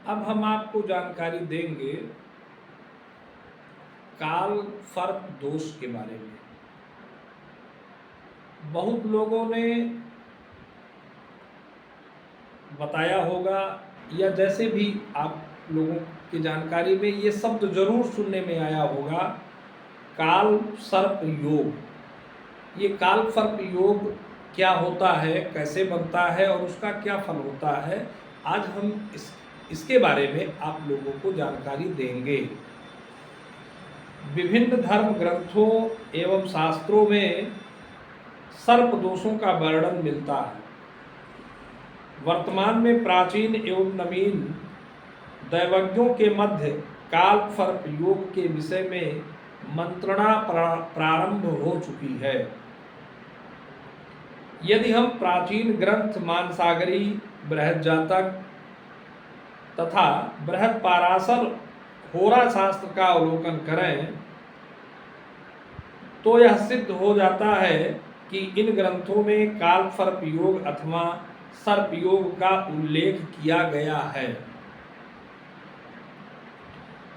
अब हम आपको जानकारी देंगे काल सर्प दोष के बारे में। बहुत लोगों ने बताया होगा या जैसे भी आप लोगों की जानकारी में ये शब्द जरूर सुनने में आया होगा, काल सर्प योग। ये काल सर्प योग क्या होता है, कैसे बनता है और उसका क्या फल होता है, आज हम इसके बारे में आप लोगों को जानकारी देंगे। विभिन्न धर्म ग्रंथों एवं शास्त्रों में सर्प दोषों का वर्णन मिलता है। वर्तमान में प्राचीन एवं नवीन दैवज्ञों के मध्य काल सर्प योग के विषय में मंत्रणा प्रारंभ हो चुकी है। यदि हम प्राचीन ग्रंथ मानसागरी, बृहज्जातक तथा बृहद पाराशर होरा शास्त्र का अवलोकन करें तो यह सिद्ध हो जाता है कि इन ग्रंथों में काल सर्प योग अथवा सर्प योग का उल्लेख किया गया है।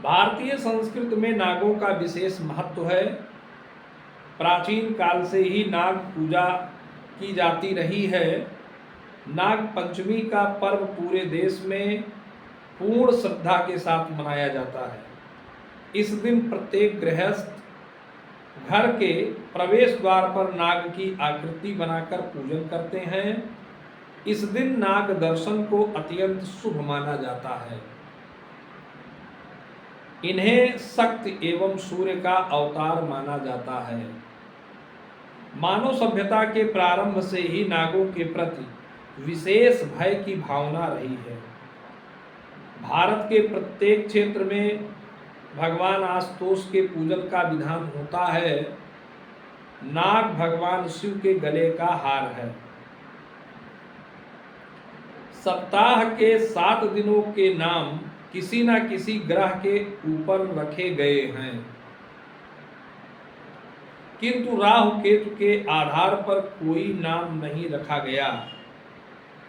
भारतीय संस्कृति में नागों का विशेष महत्व है। प्राचीन काल से ही नाग पूजा की जाती रही है। नाग पंचमी का पर्व पूरे देश में पूर्ण श्रद्धा के साथ मनाया जाता है। इस दिन प्रत्येक गृहस्थ घर के प्रवेश द्वार पर नाग की आकृति बनाकर पूजन करते हैं। इस दिन नाग दर्शन को अत्यंत शुभ माना जाता है। इन्हें शक्ति एवं सूर्य का अवतार माना जाता है। मानव सभ्यता के प्रारंभ से ही नागों के प्रति विशेष भय की भावना रही है। भारत के प्रत्येक क्षेत्र में भगवान आशुतोष के पूजन का विधान होता है। नाग भगवान शिव के गले का हार है। सप्ताह के 7 दिनों के नाम किसी न किसी ग्रह के ऊपर रखे गए हैं, किंतु राहु केतु के आधार पर कोई नाम नहीं रखा गया,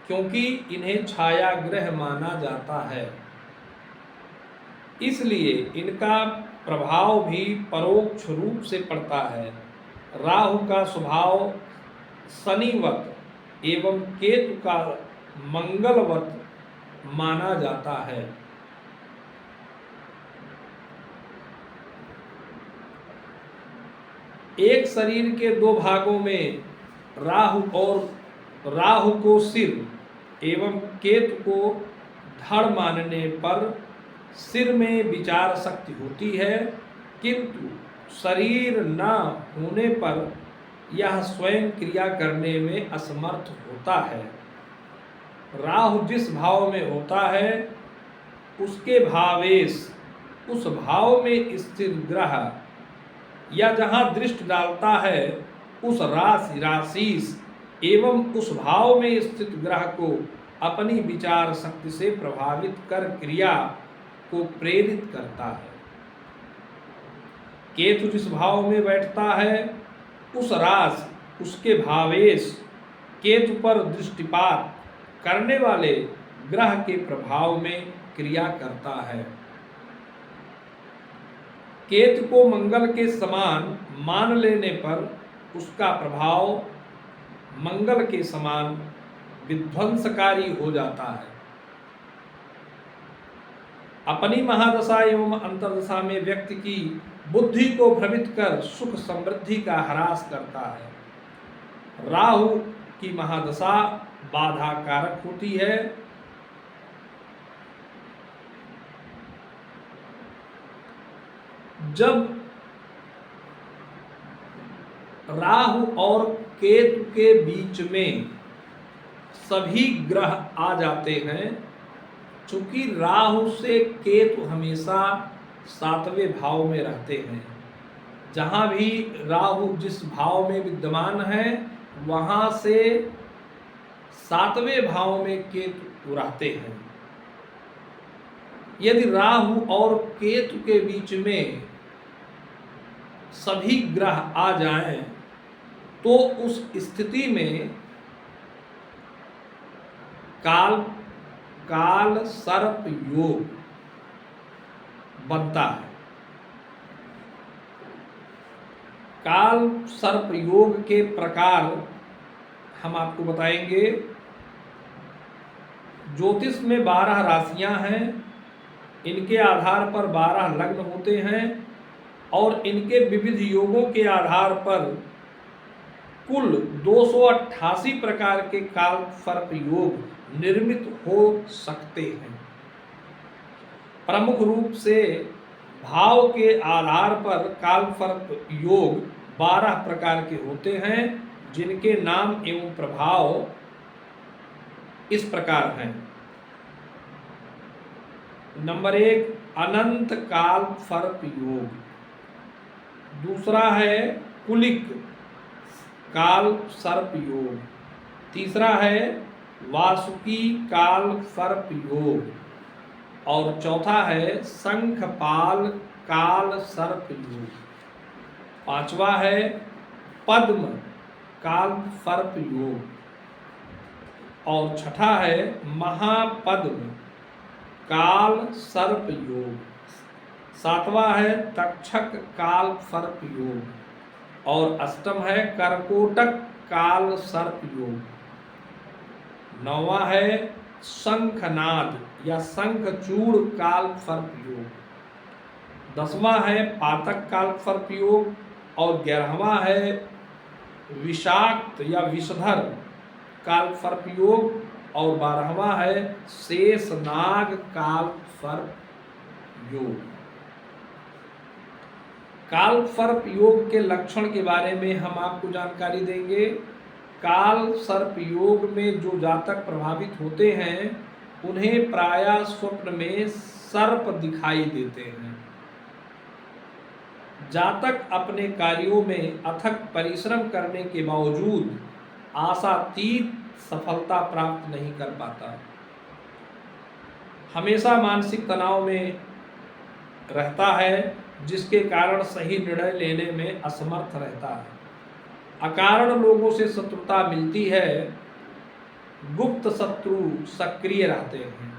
क्योंकि इन्हें छाया ग्रह माना जाता है। इसलिए इनका प्रभाव भी परोक्ष रूप से पड़ता है। राहु का स्वभाव शनिवत एवं केतु का मंगलवत माना जाता है। एक शरीर के 2 भागों में राहु को सिर एवं केतु को धड़ मानने पर सिर में विचार शक्ति होती है, किंतु शरीर न होने पर यह स्वयं क्रिया करने में असमर्थ होता है। राहु जिस भाव में होता है उसके भावेश उस भाव में स्थिर ग्रह या जहाँ दृष्टि डालता है उस राशि एवं उस भाव में स्थित ग्रह को अपनी विचार शक्ति से प्रभावित कर क्रिया को प्रेरित करता है। केतु जिस भाव में बैठता है उस राशि उसके भावेश केतु पर दृष्टिपात करने वाले ग्रह के प्रभाव में क्रिया करता है। केतु को मंगल के समान मान लेने पर उसका प्रभाव मंगल के समान विध्वंसकारी हो जाता है। अपनी महादशा एवं अंतर्दशा में व्यक्ति की बुद्धि को भ्रमित कर सुख समृद्धि का ह्रास करता है। राहु की महादशा बाधा कारक होती है। जब राहु और केतु के बीच में सभी ग्रह आ जाते हैं, चूंकि राहु से केतु हमेशा 7वें भाव में रहते हैं। जहां भी राहु जिस भाव में विद्यमान है वहां से 7वें भाव में केतु रहते हैं। यदि राहु और केतु के बीच में सभी ग्रह आ जाएं तो उस स्थिति में काल काल सर्प योग बनता है। काल सर्प योग के प्रकार हम आपको बताएंगे। ज्योतिष में 12 राशियां हैं, इनके आधार पर 12 लग्न होते हैं और इनके विविध योगों के आधार पर कुल 288 प्रकार के काल सर्प योग निर्मित हो सकते हैं। प्रमुख रूप से भाव के आधार पर काल सर्प योग 12 प्रकार के होते हैं, जिनके नाम एवं प्रभाव इस प्रकार हैं। नंबर 1 अनंत काल सर्प योग, दूसरा है कुलिक काल सर्प योग, तीसरा है वासुकी काल सर्प योग और चौथा है शंखपाल काल सर्प योग, पांचवा है पद्म काल सर्प योग और छठा है महापद्म काल सर्प योग, सातवां है तक्षक काल सर्प योग और अष्टम है कर्कोटक काल सर्प योग, नौवां है शंखनाद या शंखचूड़ काल सर्प योग, 10वां है पातक काल सर्प योग और 11वां है विषाक्त या विषधर काल सर्प योग और 12वां है शेषनाग काल सर्प योग। काल सर्प योग के लक्षण के बारे में हम आपको जानकारी देंगे। काल सर्प योग में जो जातक प्रभावित होते हैं उन्हें प्रायः स्वप्न में सर्प दिखाई देते हैं। जातक अपने कार्यों में अथक परिश्रम करने के बावजूद आशातीत सफलता प्राप्त नहीं कर पाता, हमेशा मानसिक तनाव में रहता है, जिसके कारण सही निर्णय लेने में असमर्थ रहता है। अकारण लोगों से शत्रुता मिलती है, गुप्त शत्रु सक्रिय रहते हैं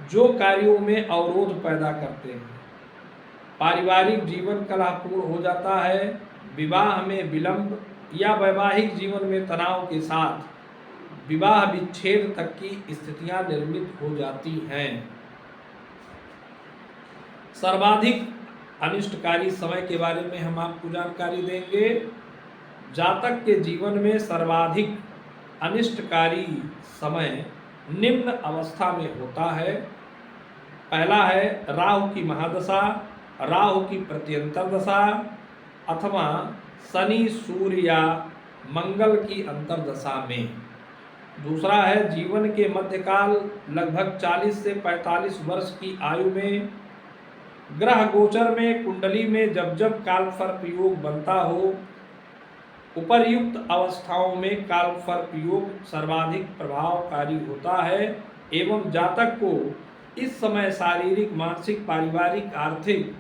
जो कार्यों में अवरोध पैदा करते हैं। पारिवारिक जीवन कलहपूर्ण हो जाता है, विवाह में विलंब या वैवाहिक जीवन में तनाव के साथ विवाह विच्छेद तक की स्थितियां निर्मित हो जाती हैं। सर्वाधिक अनिष्टकारी समय के बारे में हम आपको जानकारी देंगे। जातक के जीवन में सर्वाधिक अनिष्टकारी समय निम्न अवस्था में होता है। पहला है राहु की महादशा, राहु की प्रत्यंतर दशा अथवा शनि सूर्य या मंगल की अंतर्दशा में। दूसरा है जीवन के मध्यकाल लगभग 40 से 45 वर्ष की आयु में ग्रह गोचर में कुंडली में जब जब काल सर्प योग बनता हो, उपर्युक्त अवस्थाओं में काल सर्प योग सर्वाधिक प्रभावकारी होता है एवं जातक को इस समय शारीरिक, मानसिक, पारिवारिक, आर्थिक,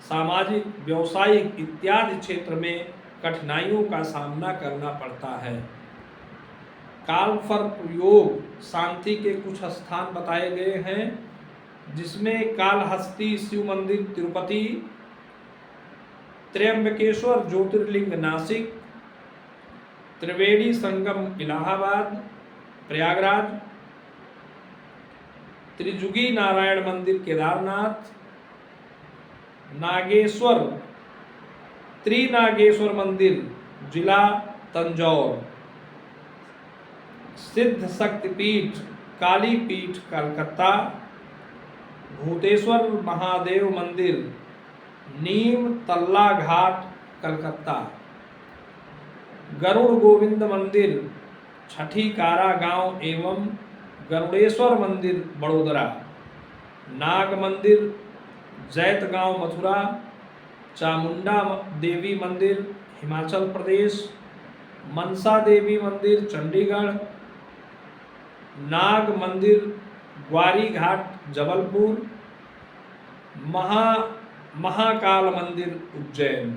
सामाजिक, व्यावसायिक इत्यादि क्षेत्र में कठिनाइयों का सामना करना पड़ता है। काल सर्प योग शांति के कुछ स्थान बताए गए हैं, जिसमें कालहस्ती शिव मंदिर तिरुपति, त्र्यंबकेश्वर ज्योतिर्लिंग नासिक, त्रिवेणी संगम इलाहाबाद प्रयागराज, त्रिजुगी नारायण मंदिर केदारनाथ, नागेश्वर त्रिनागेश्वर मंदिर जिला तंजौर, सिद्ध शक्तिपीठ काली पीठ कलकत्ता, भूतेश्वर महादेव मंदिर नीम तल्ला घाट कलकत्ता, गरुड़ गोविंद मंदिर छठी कारा गांव एवं गरुड़ेश्वर मंदिर बड़ोदरा, नाग मंदिर जैत गांव मथुरा, चामुंडा देवी मंदिर हिमाचल प्रदेश, मनसा देवी मंदिर चंडीगढ़, नाग मंदिर ग्वारी घाट जबलपुर, महाकाल मंदिर उज्जैन।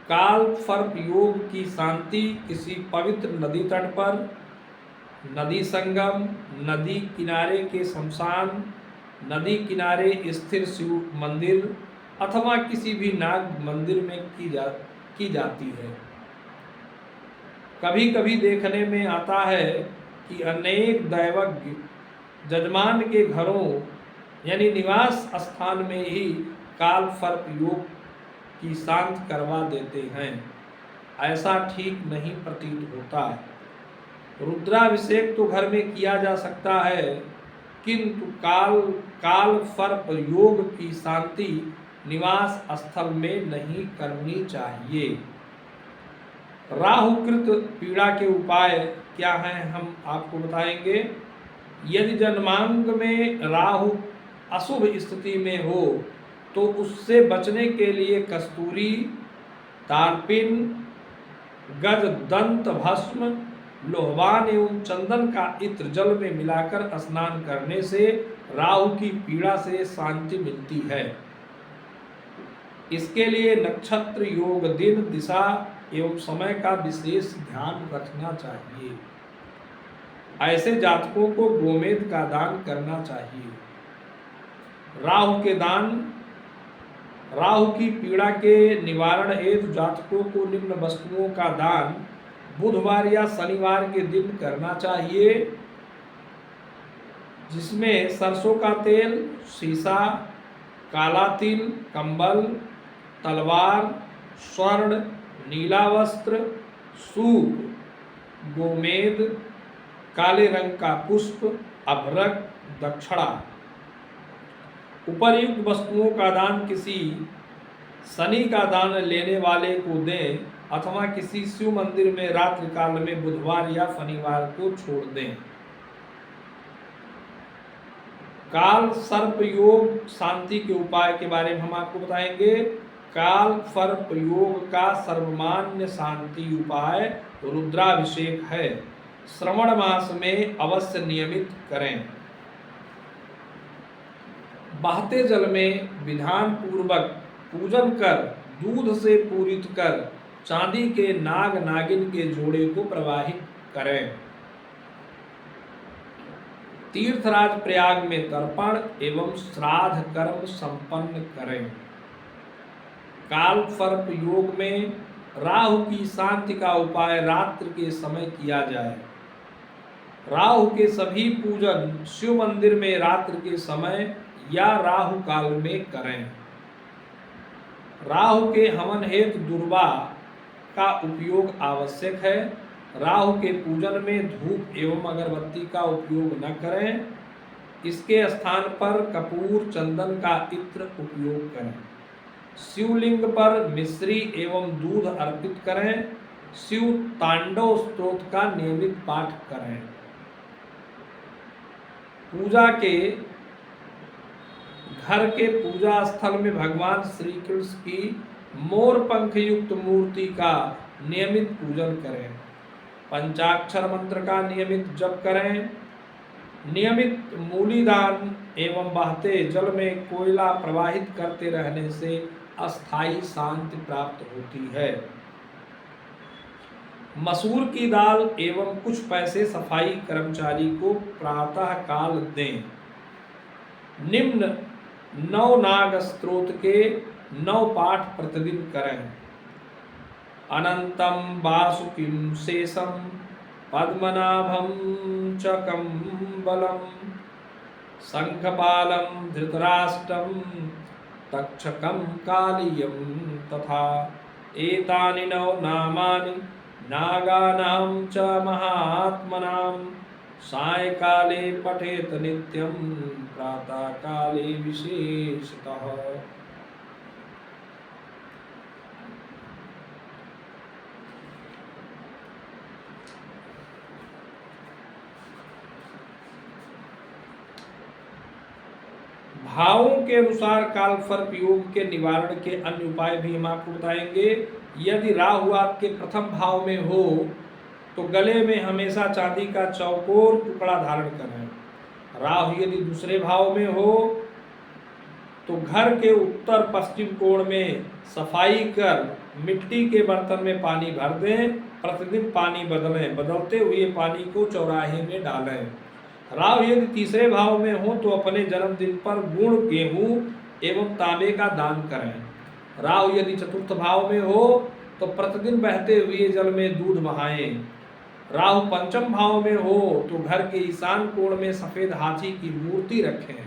काल सर्प योग की शांति किसी पवित्र नदी तट पर, नदी संगम, नदी किनारे के शमशान, नदी किनारे स्थिर शिव मंदिर अथवा किसी भी नाग मंदिर में की जाती है। कभी कभी देखने में आता है कि अनेक दैवज्ञ जजमान के घरों यानी निवास स्थान में ही काल सर्प योग की शांत करवा देते हैं। ऐसा ठीक नहीं प्रतीत होता। रुद्राभिषेक तो घर में किया जा सकता है, किंतु काल सर्प योग की शांति निवास स्थल में नहीं करनी चाहिए। राहुकृत पीड़ा के उपाय क्या हैं, हम आपको बताएंगे। यदि जन्मांग में राहु अशुभ स्थिति में हो तो उससे बचने के लिए कस्तूरी, तारपिन, गज दंत भस्म, लोहवान एवं चंदन का इत्र जल में मिलाकर स्नान करने से राहु की पीड़ा से शांति मिलती है। इसके लिए नक्षत्र, योग, दिन, दिशा एवं समय का विशेष ध्यान रखना चाहिए। ऐसे जातकों को गोमेद का दान करना चाहिए। राहु के दान, राहु की पीड़ा के निवारण हेतु जातकों को निम्न वस्तुओं का दान बुधवार या शनिवार के दिन करना चाहिए, जिसमें सरसों का तेल, सीसा, काला तिल, कंबल, तलवार, स्वर्ण, नीला वस्त्र, सूप, गोमेद, काले रंग का पुष्प, अभ्रक, दक्षिणा, उपर्युक्त वस्तुओं का दान किसी शनि का दान लेने वाले को दें अथवा किसी शिव मंदिर में रात्रि काल में बुधवार या शनिवार को छोड़ दें। काल सर्प योग शांति के उपाय के बारे में हम आपको बताएंगे। काल सर्प योग का सर्वमान्य शांति उपाय रुद्राभिषेक है। श्रवण मास में अवश्य नियमित करें। बहते जल में विधान पूर्वक पूजन कर दूध से पूरित कर चांदी के नाग नागिन के जोड़े को प्रवाहित करें। तीर्थराज प्रयाग में तर्पण एवं श्राद्ध कर्म संपन्न करें। काल सर्प योग में राहु की शांति का उपाय रात्रि के समय किया जाए। राहु के सभी पूजन शिव मंदिर में रात्रि के समय या राहु काल में करें। राहु के हवन हेतु दुर्वा का उपयोग आवश्यक है। राहु के पूजन में धूप एवं अगरबत्ती का उपयोग न करें। इसके स्थान पर कपूर, चंदन का इत्र उपयोग करें। शिवलिंग पर मिश्री एवं दूध अर्पित करें। शिव तांडव स्तोत्र का नियमित पाठ करें। पूजा के घर के पूजा स्थल में भगवान श्री कृष्ण की मोर पंख युक्त मूर्ति का नियमित पूजन करें। पंचाक्षर मंत्र का नियमित जप करें। नियमित मूलीदान एवं बहते जल में कोयला प्रवाहित करते रहने से अस्थायी शांति प्राप्त होती है। मसूर की दाल एवं कुछ पैसे सफाई कर्मचारी को प्रातः काल दें। निम्न 9 नाग स्तोत्र के 9 पाठ प्रतिदिन करें। अनंतम वासुकिं शेषम पद्मनाभं च कंबलम शंखपालम धृतराष्ट्रम तक्षकं कालियं तथा एतानि 9 नामानि नागानां च महात्मनां सायंकाले पठेत नित्यं प्रातः काले विशेषतः। भावों के अनुसार काल सर्प योग के निवारण के अन्य उपाय भी हम आपको बताएंगे। यदि राहु आपके प्रथम भाव में हो तो गले में हमेशा चांदी का चौकोर टुकड़ा धारण करें। राहु यदि दूसरे भाव में हो तो घर के उत्तर पश्चिम कोण में सफाई कर मिट्टी के बर्तन में पानी भर दें प्रतिदिन पानी बदलें, बदलते हुए पानी को चौराहे में डालें। राहु यदि तीसरे भाव में हो तो अपने जन्मदिन पर गुड़, गेहूं एवं तांबे का दान करें। राहु यदि चतुर्थ भाव में हो तो प्रतिदिन बहते हुए जल में दूध बहाएं। राहु पंचम भाव में हो तो घर के ईशान कोण में सफेद हाथी की मूर्ति रखें।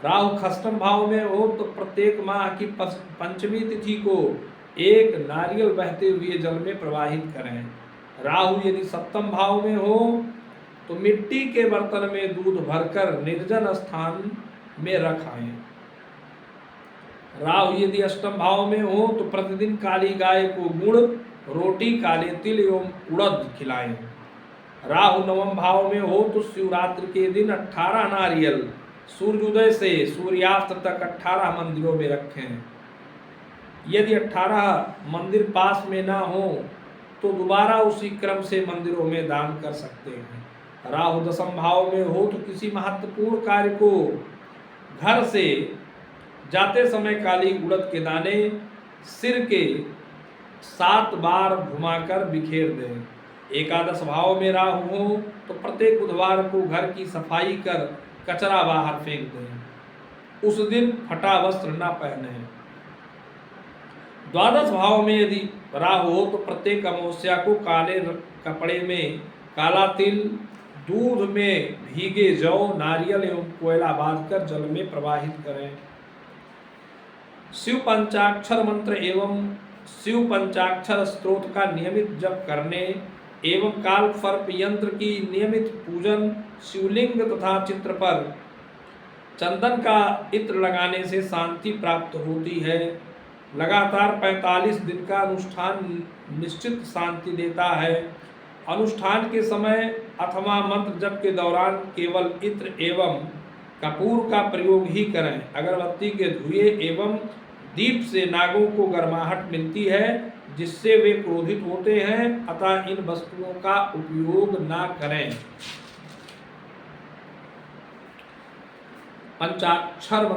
राहु षष्ठम भाव में हो तो प्रत्येक माह की पंचमी तिथि को एक नारियल बहते हुए जल में प्रवाहित करें। राहु यदि सप्तम भाव में हो तो मिट्टी के बर्तन में दूध भरकर निर्जन स्थान में रखाएं। राहु यदि अष्टम भाव में हो तो प्रतिदिन काली गाय को गुड़, रोटी, काले तिल एवं उड़द खिलाएं। राहु नवम भाव में हो तो शिवरात्रि के दिन 18 नारियल सूर्योदय से सूर्यास्त तक 18 मंदिरों में रखें। यदि 18 मंदिर पास में ना हो तो दोबारा उसी क्रम से मंदिरों में दान कर सकते हैं। राहु दशम भाव में हो तो किसी महत्वपूर्ण कार्य को घर से जाते समय काली उड़द के दाने सिर के 7 बार घुमाकर बिखेर दें। एकादश भाव में राहु हो तो प्रत्येक बुधवार को घर की सफाई कर कचरा बाहर फेंक दें। उस दिन फटा वस्त्र न पहने। द्वादश भाव में यदि राहु हो तो प्रत्येक अमावस्या को काले कपड़े में काला तिल, दूध में भीगे जौ, नारियल एवं कोयला बांधकर जल में प्रवाहित करें। शिव पंचाक्षर मंत्र एवं शिव पंचाक्षर स्तोत्र का नियमित जप करने एवं काल सर्प यंत्र की नियमित पूजन, शिवलिंग तथा चित्र पर चंदन का इत्र लगाने से शांति प्राप्त होती है। लगातार 45 दिन का अनुष्ठान निश्चित शांति देता है। अनुष्ठान के समय अथवा मंत्र जप के दौरान केवल इत्र एवं कपूर का प्रयोग ही करें। अगरबत्ती के धुएं एवं दीप से नागों को गर्माहट मिलती है जिससे वे क्रोधित होते हैं, अतः इन वस्तुओं का उपयोग ना करें। पंचाक्षर